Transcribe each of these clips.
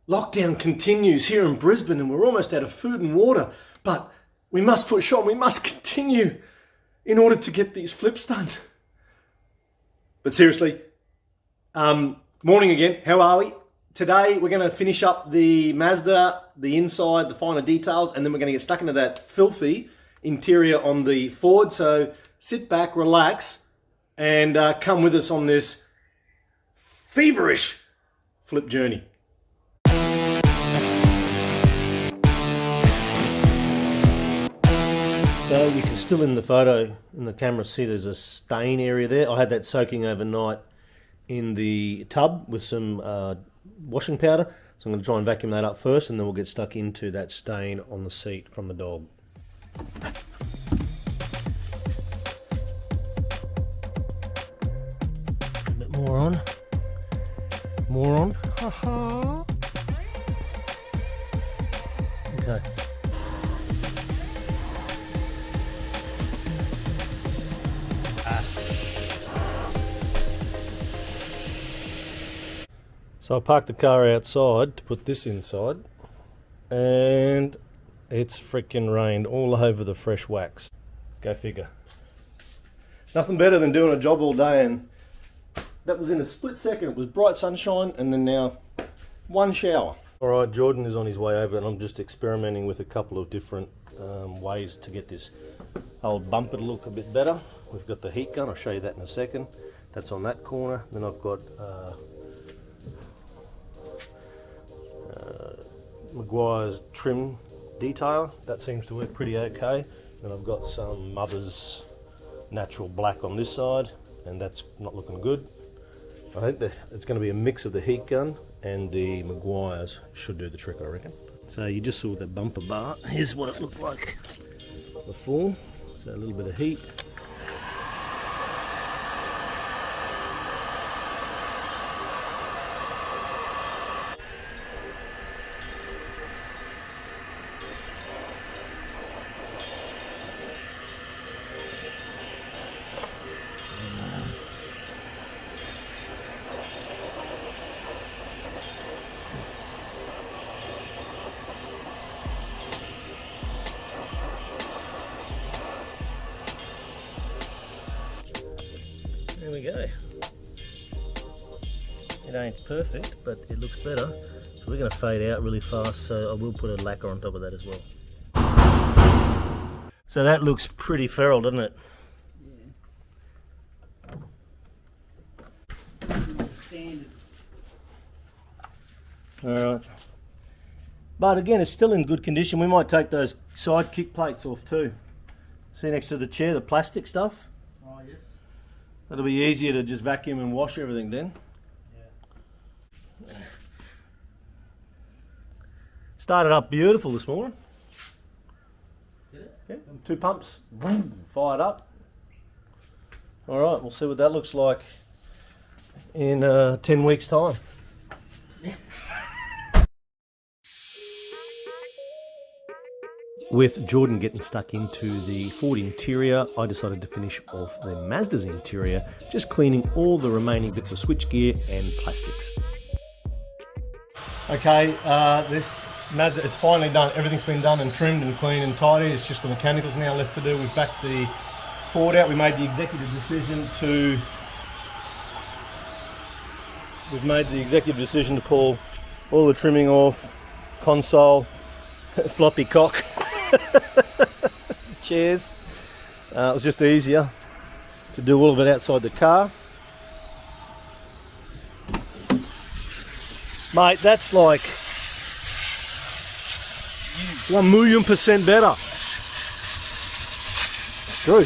Lockdown continues here in Brisbane and we're almost out of food and water, but we must push on, we must continue in order to get these flips done. But seriously, morning again, how are we? Today we're going to finish up the Mazda, the inside, the finer details, and then we're going to get stuck into that filthy interior on the Ford. So sit back, relax, and come with us on this feverish flip journey. So you can still in the photo, in the camera, see there's a stain area there. I had that soaking overnight in the tub with some washing powder. So I'm going to try and vacuum that up first, and then we'll get stuck into that stain on the seat from the dog. A bit more on. More on. Ha-ha. Okay. So I parked the car outside to put this inside, and it's freaking rained all over the fresh wax. Go figure. Nothing better than doing a job all day, and that was in a split second. It was bright sunshine and then now one shower. Alright, Jordan is on his way over and I'm just experimenting with a couple of different ways to get this old bumper to look a bit better. We've got the heat gun, I'll show you that in a second. That's on that corner. Then I've got Maguire's trim detail. That seems to work pretty okay. Then I've got some Mother's natural black on this side, and that's not looking good. I think that it's going to be a mix of the heat gun and the Maguire's should do the trick, I reckon. So you just saw that bumper bar. Here's what it looked like before. So a little bit of heat. There we go. It ain't perfect, but it looks better. So we're going to fade out really fast, so I will put a lacquer on top of that as well. So that looks pretty feral, doesn't it? Yeah. Standard. Alright. But again, it's still in good condition. We might take those side kick plates off too. See next to the chair, the plastic stuff? Oh, yes. That'll be easier to just vacuum and wash everything then. Yeah. Started up beautiful this morning. Did it? Yeah, 2 pumps, fired up. Alright, we'll see what that looks like in 10 weeks' time. With Jordan getting stuck into the Ford interior, I decided to finish off the Mazda's interior, just cleaning all the remaining bits of switchgear and plastics. Okay, this Mazda is finally done. Everything's been done and trimmed and clean and tidy. It's just the mechanicals now left to do. We've backed the Ford out. We made the executive decision to pull all the trimming off, console, floppy cock. Chairs. It was just easier to do all of it outside the car. Mate, that's like 1,000,000% better. True.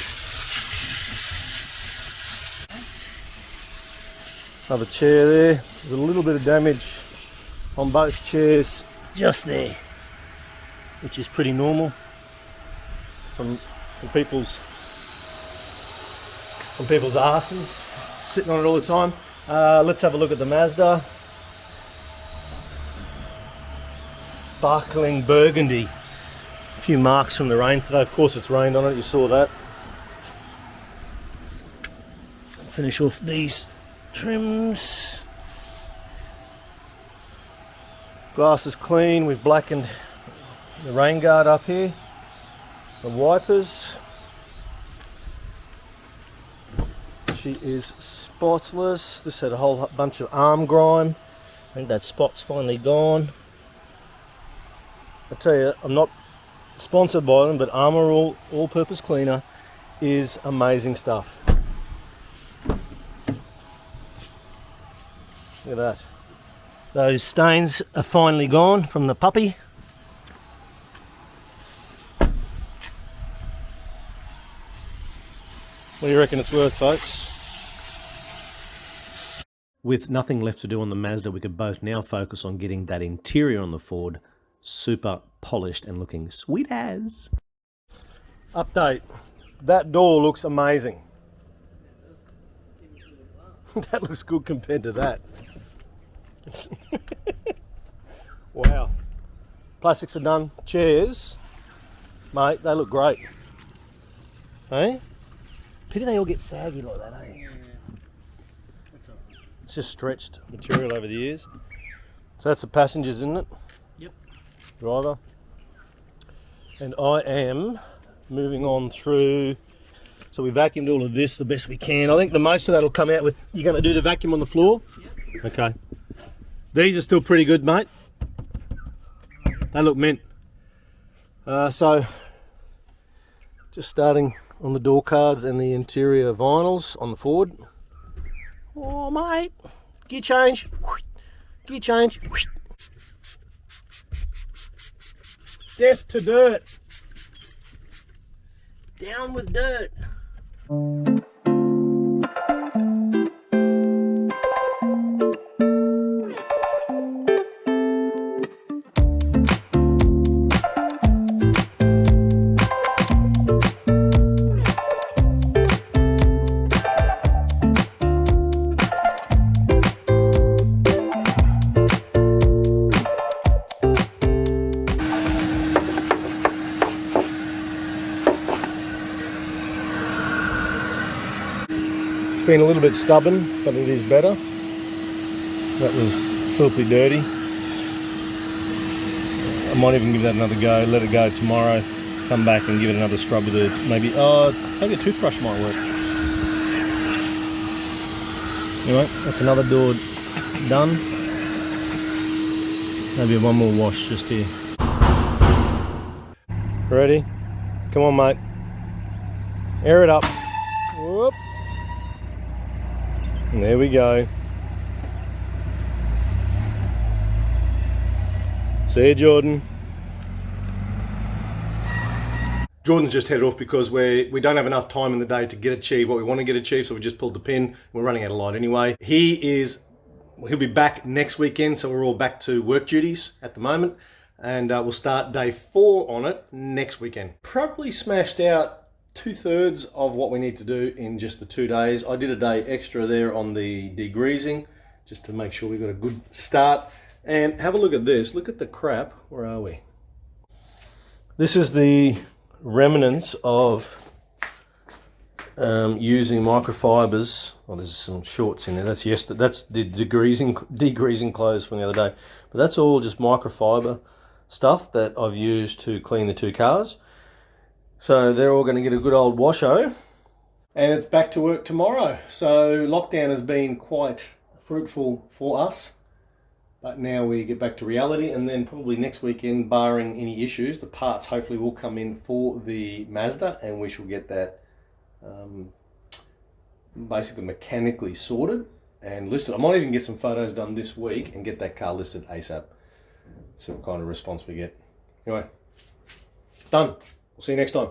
Another chair there. There's a little bit of damage on both chairs just there, which is pretty normal from people's asses sitting on it all the time. Let's have a look at the Mazda. Sparkling burgundy. A few marks from the rain today. Of course it's rained on it, you saw that. Finish off these trims. Glass is clean. We've blackened the rain guard up here, the wipers. She is spotless. This had a whole bunch of arm grime. I think that spot's finally gone. I tell you, I'm not sponsored by them, but Armour all-purpose cleaner is amazing stuff. Look at that. Those stains are finally gone from the puppy. What do you reckon it's worth, folks? With nothing left to do on the Mazda, we could both now focus on getting that interior on the Ford super polished and looking sweet as. Update. That door looks amazing. That looks good compared to that. Wow. Plastics are done. Chairs, mate, they look great. Hey? Pity they all get saggy like that, eh? It's just stretched material over the years. So that's the passengers, isn't it? Yep. Driver. And I am moving on through. So we vacuumed all of this the best we can. I think the most of that will come out with. You're going to do the vacuum on the floor? Yep. Okay. These are still pretty good, mate. They look mint. So just starting on the door cards and the interior vinyls on the Ford. Oh, mate. Gear change. Gear change. Death to dirt. Down with dirt. Been a little bit stubborn, but it is better. That was filthy dirty. I might even give that another go, let it go tomorrow, come back and give it another scrub with maybe a toothbrush might work. Anyway, that's another door done. Maybe one more wash just here. Ready? Come on, mate. Air it up. Whoop. And there we go. See you, Jordan. Jordan's just headed off because we don't have enough time in the day to get achieved what we want to get achieved, so we just pulled the pin. We're running out of light anyway. He'll be back next weekend, so we're all back to work duties at the moment, and we'll start day 4 on it next weekend. Probably smashed out 2/3 of what we need to do in just the 2 days. I did a day extra there on the degreasing just to make sure we got a good start. And have a look at this. Look at the crap. Where are we? This is the remnants of using microfibers. Oh, there's some shorts in there. That's the degreasing clothes from the other day. But that's all just microfiber stuff that I've used to clean the 2 cars. So they're all going to get a good old washo, and it's back to work tomorrow. So lockdown has been quite fruitful for us, but now we get back to reality, and then probably next weekend, barring any issues, the parts hopefully will come in for the Mazda, and we shall get that basically mechanically sorted and listed. I might even get some photos done this week and get that car listed ASAP. See what kind of response we get. Anyway, done. We'll see you next time.